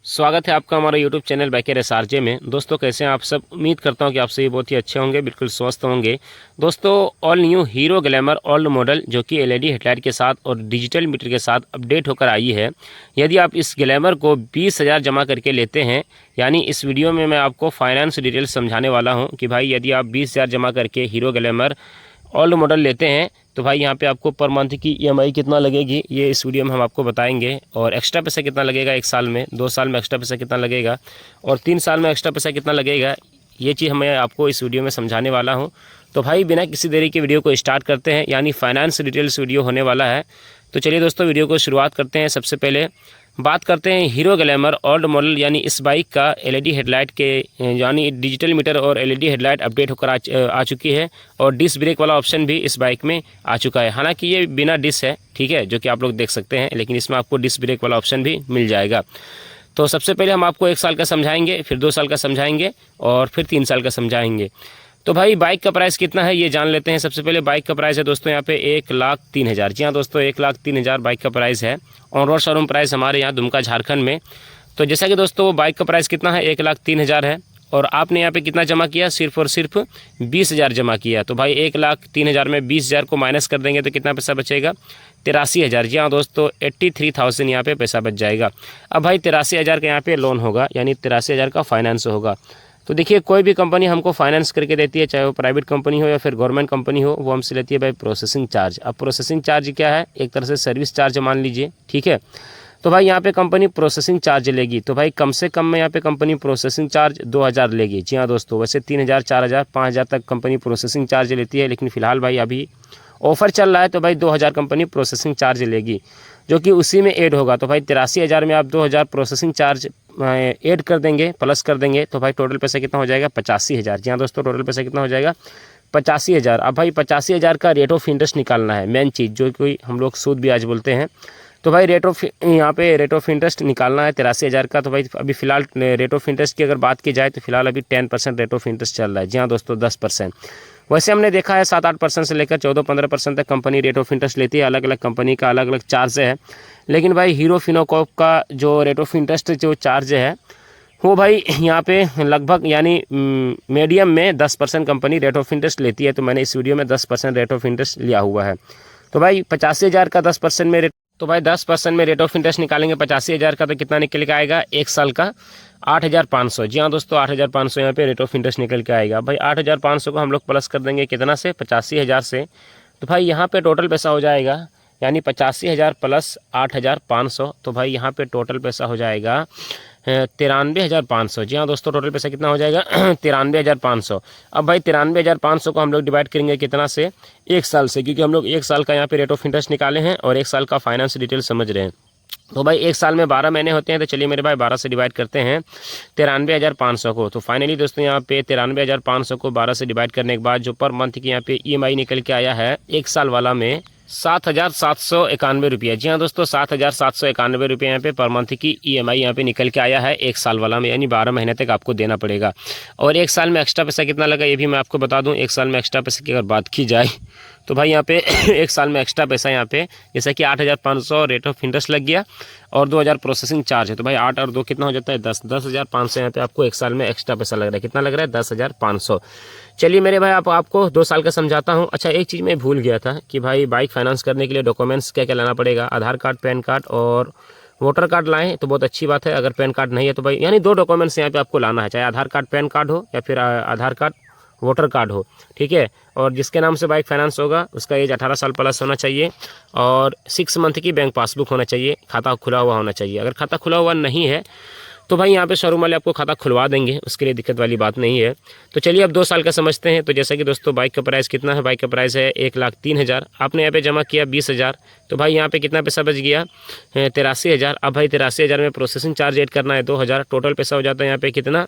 स्वागत है आपका हमारा यूट्यूब चैनल बैकर एसआरजे में। दोस्तों कैसे हैं आप सब। उम्मीद करता हूं कि आप सभी बहुत ही अच्छे होंगे, बिल्कुल स्वस्थ होंगे। दोस्तों all new hero glamour old model जो कि एलईडी हेडलाइट के साथ और डिजिटल मीटर के साथ अपडेट होकर आई है। यदि आप इस ग्लैमर को 20,000 जमा करके लेते हैं, यानी इस वीडियो में मैं आपको फाइनेंस डिटेल समझाने वाला हूँ कि भाई यदि आप 20,000 जमा करके हीरो ग्लैमर ओल्ड मॉडल लेते हैं तो भाई यहाँ पे आपको पर मंथ की ईएमआई कितना लगेगी ये इस वीडियो में हम आपको बताएंगे। और एक्स्ट्रा पैसा कितना लगेगा 1 साल में, 2 साल में एक्स्ट्रा पैसा कितना लगेगा और 3 साल में एक्स्ट्रा पैसा कितना लगेगा, ये चीज़ मैं आपको इस वीडियो में समझाने वाला हूँ। तो भाई बिना किसी देरी के वीडियो को स्टार्ट करते हैं, यानी फाइनेंस डिटेल्स वीडियो होने वाला है। तो चलिए दोस्तों वीडियो को शुरुआत करते हैं। सबसे पहले बात करते हैं हीरो ग्लैमर ओल्ड मॉडल, यानी इस बाइक का एलईडी हेडलाइट के यानी डिजिटल मीटर और एलईडी हेडलाइट अपडेट होकर आ चुकी है और डिस्क ब्रेक वाला ऑप्शन भी इस बाइक में आ चुका है। हालांकि ये बिना डिस्क है, ठीक है, जो कि आप लोग देख सकते हैं, लेकिन इसमें आपको डिस्क ब्रेक वाला ऑप्शन भी मिल जाएगा। तो सबसे पहले हम आपको 1 साल का समझाएंगे, फिर 2 साल का समझाएंगे और फिर 3 साल का समझाएंगे। तो भाई बाइक का प्राइस कितना है ये जान लेते हैं। सबसे पहले बाइक का प्राइस है दोस्तों यहाँ पे 1,03,000। जी हाँ दोस्तों 1,03,000 बाइक का प्राइस है। ऑन रोड शोरूम प्राइस हमारे यहाँ दुमका झारखंड में। तो जैसा कि दोस्तों वो बाइक का प्राइस कितना है 1,03,000 है और आपने यहाँ पे कितना जमा किया, सिर्फ और सिर्फ 20,000 जमा किया। तो भाई 1,03,000 में 20,000 को माइनस कर देंगे तो कितना पैसा बचेगा 83,000। जी हाँ दोस्तों 83,000 यहाँ पे पैसा बच जाएगा। अब भाई 83,000 का यहाँ पे लोन होगा, यानी 83,000 का फाइनेंस होगा। तो देखिए कोई भी कंपनी हमको फाइनेंस करके देती है, चाहे वो प्राइवेट कंपनी हो या फिर गवर्नमेंट कंपनी हो, वो हमसे लेती है भाई प्रोसेसिंग चार्ज। अब प्रोसेसिंग चार्ज क्या है, एक तरह से सर्विस चार्ज मान लीजिए, ठीक है। तो भाई यहाँ पे कंपनी प्रोसेसिंग चार्ज लेगी, तो भाई कम से कम में यहाँ पे कंपनी प्रोसेसिंग चार्ज 2,000 लेगी। जी हाँ दोस्तों, वैसे 3,000, 4,000, 5,000 तक कंपनी प्रोसेसिंग चार्ज लेती है, लेकिन फिलहाल भाई अभी ऑफर चल रहा है तो भाई 2,000 कंपनी प्रोसेसिंग चार्ज लेगी, जो कि उसी में ऐड होगा। तो भाई 83,000 में आप 2,000 प्रोसेसिंग चार्ज ऐड कर देंगे, प्लस कर देंगे, तो भाई टोटल पैसा कितना हो जाएगा 85,000। जी हाँ दोस्तों टोटल पैसा कितना हो जाएगा 85,000। अब भाई 85,000 का रेट ऑफ इंटरेस्ट निकालना है, मेन चीज़ जो कोई हम लोग सूद ब्याज बोलते हैं। तो भाई यहाँ पे रेट ऑफ इंटरेस्ट निकालना है 83,000 का। तो भाई अभी फिलहाल रेट ऑफ इंटरेस्ट की अगर बात की जाए तो फिलहाल अभी 10% रेट ऑफ इंटरेस्ट चल रहा है। जी हाँ दोस्तों 10%। वैसे हमने देखा है 7-8% से लेकर 14-15% तक कंपनी रेट ऑफ इंटरेस्ट लेती है। अलग अलग कंपनी का अलग अलग चार्ज है, लेकिन भाई हीरो फिनोकॉर्प का जो रेट ऑफ इंटरेस्ट जो चार्ज है वो भाई यहाँ पे लगभग यानी मीडियम में 10% कंपनी रेट ऑफ इंटरेस्ट लेती है। तो मैंने इस वीडियो में 10% रेट ऑफ इंटरेस्ट लिया हुआ है। तो भाई 85,000 का 10% में तो भाई 10% में रेट ऑफ इंटरेस्ट निकालेंगे 85,000 का, तो कितना निकल के आएगा 1 साल का 8,500। जी हाँ दोस्तों 8,500 यहाँ पे रेट ऑफ इंटरेस्ट निकल के आएगा। भाई 8,500 को हम लोग प्लस कर देंगे कितना से 85,000 से, तो भाई यहाँ पे टोटल पैसा हो जाएगा यानी 85,000 प्लस 8,500। तो भाई यहाँ पे टोटल पैसा हो जाएगा 93,500। जी हाँ दोस्तों टोटल पैसा कितना हो जाएगा 93,500। अब भाई 93,500 को हम लोग डिवाइड करेंगे कितना से 1 साल से, क्योंकि हम लोग 1 साल का यहाँ पे रेट ऑफ इंटरेस्ट निकाले हैं और 1 साल का फाइनेंस डिटेल समझ रहे हैं। तो भाई 1 साल में 12 महीने होते हैं, तो चलिए मेरे भाई 12 से डिवाइड करते हैं 93,500 को। तो फाइनली दोस्तों यहाँ पे 93,500 को 12 से डिवाइड करने के बाद जो पर मंथ की यहाँ पे ईएमआई निकल के आया है 1 साल वाला में 7,791 रुपये। जी हाँ दोस्तों 7,791 रुपये यहाँ पे पर मंथ की ईएमआई यहाँ पे निकल के आया है 1 साल वाला में, यानी 12 महीने तक आपको देना पड़ेगा। और 1 साल में एक्स्ट्रा पैसा कितना लगा ये भी मैं आपको बता दूं। 1 साल में एक्स्ट्रा पैसे की अगर बात की जाए तो भाई यहाँ पे 1 साल में एक्स्ट्रा पैसा यहाँ पे जैसा कि 8,500 रेट ऑफ इंटरेस्ट लग गया और 2,000 प्रोसेसिंग चार्ज है, तो भाई 8 और 2 कितना हो जाता है 10,500 यहाँ पे आपको 1 साल में एक्स्ट्रा पैसा लग रहा है। कितना लग रहा है 10,500। चलिए मेरे भाई आपको 2 साल का समझाता हूँ। अच्छा एक चीज़ मैं भूल गया था कि भाई बाइक फाइनेंस करने के लिए डॉक्यूमेंट्स क्या क्या लाना पड़ेगा। आधार कार्ड, पैन कार्ड और वोटर कार्ड लाएं तो बहुत अच्छी बात है। अगर पैन कार्ड नहीं है तो भाई यानी 2 डॉक्यूमेंट्स यहाँ पे आपको लाना है, चाहे आधार कार्ड पैन कार्ड हो या फिर आधार कार्ड वोटर कार्ड हो, ठीक है। और जिसके नाम से बाइक फाइनेंस होगा उसका एज 18 साल प्लस होना चाहिए और 6 मंथ की बैंक पासबुक होना चाहिए, खाता खुला हुआ होना चाहिए। अगर खाता खुला हुआ नहीं है तो भाई यहाँ पे शोरूम वाले आपको खाता खुलवा देंगे, उसके लिए दिक्कत वाली बात नहीं है। तो चलिए अब 2 साल का समझते हैं। तो जैसा कि दोस्तों बाइक का प्राइस कितना है, बाइक का प्राइस है 1,03,000। आपने यहाँ पे जमा किया 20,000, तो भाई यहाँ पे कितना पैसा बच गया 83,000। अब भाई 83,000 में प्रोसेसिंग चार्ज ऐड करना है 2,000, टोटल पैसा हो जाता है यहाँ पे कितना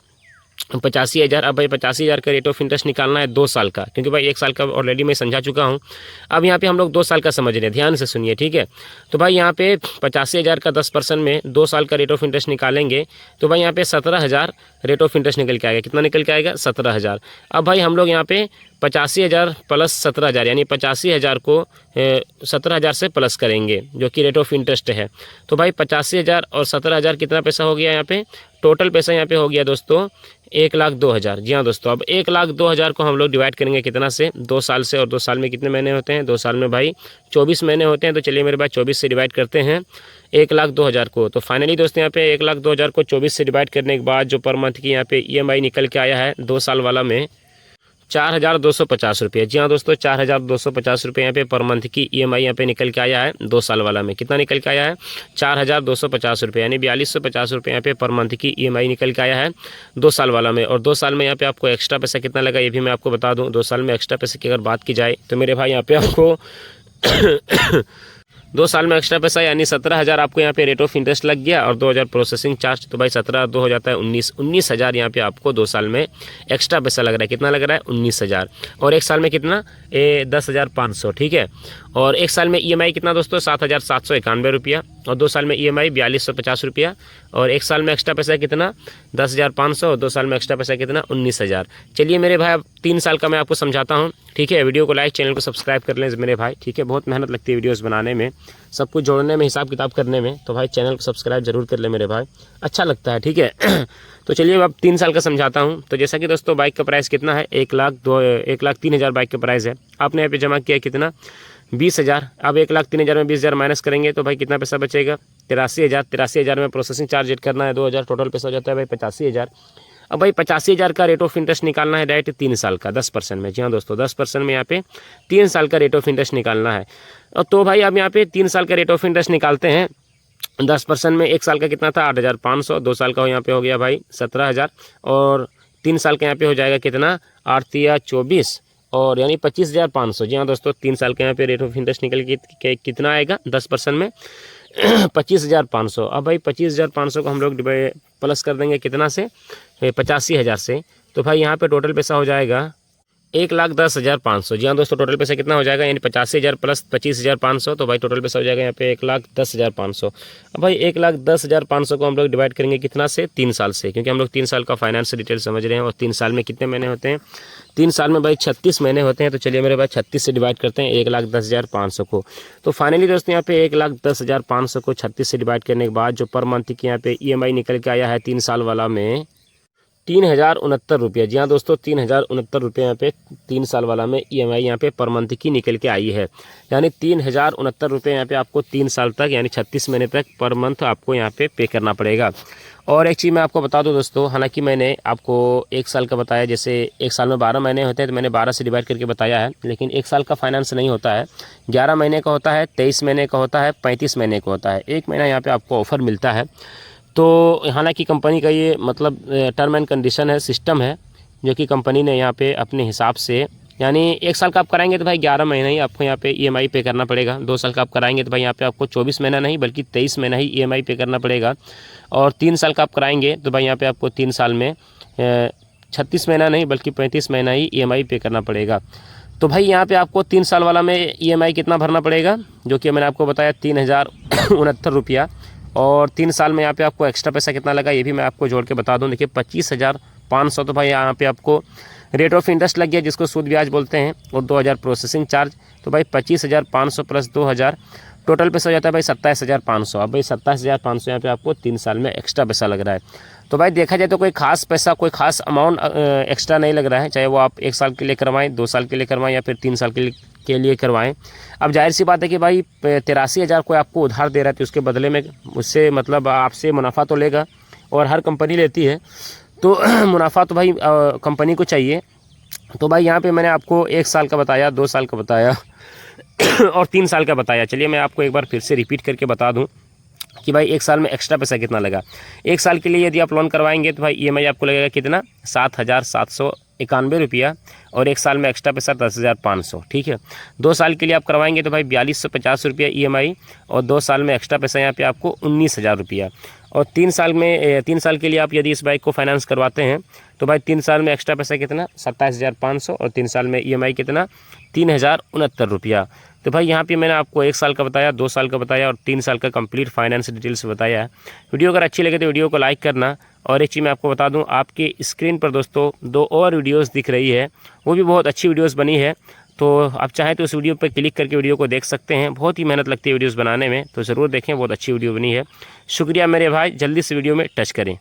85,000। अब भाई 85,000 का रेट ऑफ इंटरेस्ट निकालना है 2 साल का, क्योंकि भाई 1 साल का ऑलरेडी मैं समझा चुका हूँ। अब यहाँ पे हम लोग 2 साल का समझ रहे हैं, ध्यान से सुनिए, ठीक है। तो भाई यहाँ पे 85,000 का 10% में 2 साल का रेट ऑफ इंटरेस्ट निकालेंगे तो भाई यहाँ पे 17,000 रेट ऑफ इंटरेस्ट निकल के आएगा। कितना निकल के आएगा 17,000। अब भाई हम लोग यहाँ पे 85,000 प्लस 17,000 यानी 85,000 को 17,000 से प्लस करेंगे जो कि रेट ऑफ इंटरेस्ट है। तो भाई 85,000 और 17,000 कितना पैसा हो गया यहाँ पे? टोटल पैसा यहाँ पे हो गया दोस्तों 1,02,000। जी हाँ दोस्तों, अब 1,02,000 को हम लोग डिवाइड करेंगे कितना से? 2 साल से। और 2 साल में कितने महीने होते हैं? 2 साल में भाई 24 महीने होते हैं। तो चलिए मेरे भाई 24 से डिवाइड करते हैं 1,02,000 को। तो फाइनली दोस्तों यहाँ पे 1,02,000 को 24 से डिवाइड करने के बाद जो पर मंथ की यहाँ पे EMI निकल के आया है 2 साल वाला में 4,250 रुपये। जी हाँ दोस्तों, 4,250 रुपये यहाँ पे पर मंथ की EMI यहाँ पे निकल के आया है 2 साल वाला में। कितना निकल के आया है? 4,250 रुपये यानी 4,250 रुपये यहाँ पे पर मंथ की EMI निकल के आया है 2 साल वाला में। और 2 साल में यहाँ पे आपको एक्स्ट्रा पैसा कितना लगा ये भी मैं आपको बता दूँ। 2 साल में एक्स्ट्रा पैसे की अगर बात की जाए तो मेरे भाई यहाँ पे आपको 2 साल में एक्स्ट्रा पैसा यानी 17,000 आपको यहाँ पे रेट ऑफ इंटरेस्ट लग गया और 2,000 प्रोसेसिंग चार्ज। तो भाई 17 2 हो जाता है 19,000 यहाँ पे आपको 2 साल में एक्स्ट्रा पैसा लग रहा है। कितना लग रहा है? 19,000। और 1 साल में कितना? 10,500। ठीक है। और 1 साल में EMI कितना दोस्तों? 7,791 रुपया। और 2 साल में EMI 4,250 रुपया। और 1 साल में एक्स्ट्रा पैसा कितना? 10,500। और 2 साल में एक्स्ट्रा पैसा कितना? 19,000। चलिए मेरे भाई अब 3 साल का मैं आपको समझाता हूँ। ठीक है, वीडियो को लाइक, चैनल को सब्सक्राइब कर लें मेरे भाई। ठीक है, बहुत मेहनत लगती है वीडियोस बनाने में, सब कुछ जोड़ने में, हिसाब किताब करने में। तो भाई चैनल को सब्सक्राइब जरूर कर ले मेरे भाई, अच्छा लगता है। ठीक है। तो चलिए अब 3 साल का समझाता हूँ। तो जैसा कि दोस्तों बाइक का प्राइस कितना है? 1,03,000 बाइक का प्राइस है। आपने यहाँ पे जमा किया कितना? 20,000। अब 1,03,000 में 20,000 माइनस करेंगे तो भाई कितना पैसा बचेगा? 83,000। 83,000 में प्रोसेसिंग चार्ज ऐड करना है 2,000, टोटल पैसा हो जाता है भाई 85,000। अब भाई 85,000 का रेट ऑफ इंटरेस्ट निकालना है डायरेक्ट 3 साल का 10% में। जी हाँ दोस्तों, 10% में यहाँ पे 3 साल का रेट ऑफ इंटरेस्ट निकालना है। और तो भाई अब यहाँ पे 3 साल का रेट ऑफ इंटरेस्ट निकालते हैं 10% में। 1 साल का कितना था? 8,500। 2 साल का यहाँ पे हो गया भाई 17,000। और 3 साल का यहाँ पे हो जाएगा कितना? 8 या 24 और यानी 25,500। जी हाँ दोस्तों, 3 साल के यहाँ पे रेट ऑफ इंटरेस्ट निकल के कितना आएगा 10% में? 25,500। अब भाई 25,500 को हम लोग प्लस कर देंगे कितना से? 85,000 से। तो भाई यहाँ पे टोटल पैसा हो जाएगा 1,10,500। जी हाँ दोस्तों, टोटल पैसा कितना हो जाएगा? यानी 85,000 प्लस 25,500। तो भाई टोटल पैसा हो जाएगा यहाँ पे 1,10,500। अब भाई 1,10,500 को हम लोग डिवाइड करेंगे कितना से? 3 साल से, क्योंकि हम लोग 3 साल का फाइनेंस डिटेल समझ रहे हैं। और 3 साल में कितने महीने होते हैं? 3 साल में भाई 36 महीने होते हैं। तो चलिए मेरे भाई 36 से डिवाइड करते हैं 1,10,500 को। तो फाइनली दोस्तों यहाँ पे 1,10,500 को 36 से डिवाइड करने के बाद जो पर मंथ की यहाँ पे EMI निकल के आया है 3 साल वाला में 3,069 रुपये। जी हाँ दोस्तों, 3,069 रुपये यहाँ पे 3 साल वाला में EMI यहाँ पे पर मंथ की निकल के आई है। यानी 3,069 रुपये यहाँ पे आपको 3 साल तक यानी 36 महीने तक पर मंथ आपको यहाँ पे करना पड़ेगा। और एक चीज़ मैं आपको बता दूं दोस्तों, हालांकि मैंने आपको 1 साल का बताया, जैसे 1 साल में 12 महीने होते हैं तो मैंने 12 से डिवाइड करके बताया है, लेकिन 1 साल का फाइनेंस नहीं होता है। 11 महीने का होता है, 23 महीने का होता है, 35 महीने का होता है। 1 महीना यहाँ पे आपको ऑफ़र मिलता है। तो हालांकि कंपनी का ये मतलब टर्म एंड कंडीशन है, सिस्टम है, जो कि कंपनी ने यहाँ पे अपने हिसाब से, यानी 1 साल का आप कराएंगे तो भाई 11 महीना ही आपको यहाँ पे EMI पे करना पड़ेगा। 2 साल का आप कराएंगे तो भाई यहाँ पे आपको 24 महीना नहीं बल्कि 23 महीना ही EMI पे करना पड़ेगा। और 3 साल का आप कराएंगे तो भाई यहाँ पे आपको 3 साल में 36 महीना नहीं बल्कि 35 महीना ही EMI पे करना पड़ेगा। तो भाई यहाँ पे आपको 3 साल वाला में EMI कितना भरना पड़ेगा, जो कि मैंने आपको बताया 3,069 रुपया। और 3 साल में यहाँ पे आपको एक्स्ट्रा पैसा कितना लगा ये भी मैं आपको जोड़ के बता दूं। देखिए 25,500 तो भाई यहाँ पे आपको रेट ऑफ इंटरेस्ट लग गया, जिसको सूद ब्याज बोलते हैं, और 2,000 प्रोसेसिंग चार्ज। तो भाई 25,500 प्लस 2,000 टोटल पैसा हो जाता है भाई 27,500। अब भाई 27,500 यहाँ पे आपको 3 साल में एक्स्ट्रा पैसा लग रहा है। तो भाई देखा जाए तो कोई खास पैसा, कोई खास अमाउंट एक्स्ट्रा नहीं लग रहा है, चाहे वो आप 1 साल के लिए करवाएं, 2 साल के लिए करवाएं या फिर 3 साल के लिए करवाएं। अब जाहिर सी बात है कि भाई 83,000 कोई आपको उधार दे रहा है तो उसके बदले में उससे मतलब आपसे मुनाफा तो लेगा, और हर कंपनी लेती है, तो मुनाफा तो भाई कंपनी को चाहिए। तो भाई यहाँ पे मैंने आपको 1 साल का बताया, 2 साल का बताया और 3 साल का बताया। चलिए मैं आपको एक बार फिर से रिपीट करके बता दूं कि भाई 1 साल में एक्स्ट्रा पैसा कितना लगा। 1 साल के लिए यदि आप लोन करवाएंगे तो भाई EMI आपको लगेगा कितना? 7,791 रुपया, और 1 साल में एक्स्ट्रा पैसा 10,500। ठीक है। 2 साल के लिए आप करवाएंगे तो भाई 4,250 रुपया EMI, और 2 साल में एक्स्ट्रा पैसा यहाँ पे आपको 19,000 रुपया। और 3 साल के लिए आप यदि इस बाइक को फाइनेंस करवाते हैं तो भाई 3 साल में एक्स्ट्रा पैसा कितना? 27,500, और 3 साल में EMI कितना? 3,069 रुपया। तो भाई यहाँ पे मैंने आपको 1 साल का बताया, 2 साल का बताया और 3 साल का कंप्लीट फाइनेंस डिटेल्स बताया है। वीडियो अगर अच्छी लगे तो वीडियो को लाइक करना और एक चीज़ मैं आपको बता दूं, आपके स्क्रीन पर दोस्तों 2 और वीडियोस दिख रही है, वो भी बहुत अच्छी वीडियोस बनी है। तो आप चाहें तो उस वीडियो पर क्लिक करके वीडियो को देख सकते हैं। बहुत ही मेहनत लगती है वीडियोस बनाने में, तो ज़रूर देखें, बहुत अच्छी वीडियो बनी है। शुक्रिया मेरे भाई, जल्दी से वीडियो में टच करें।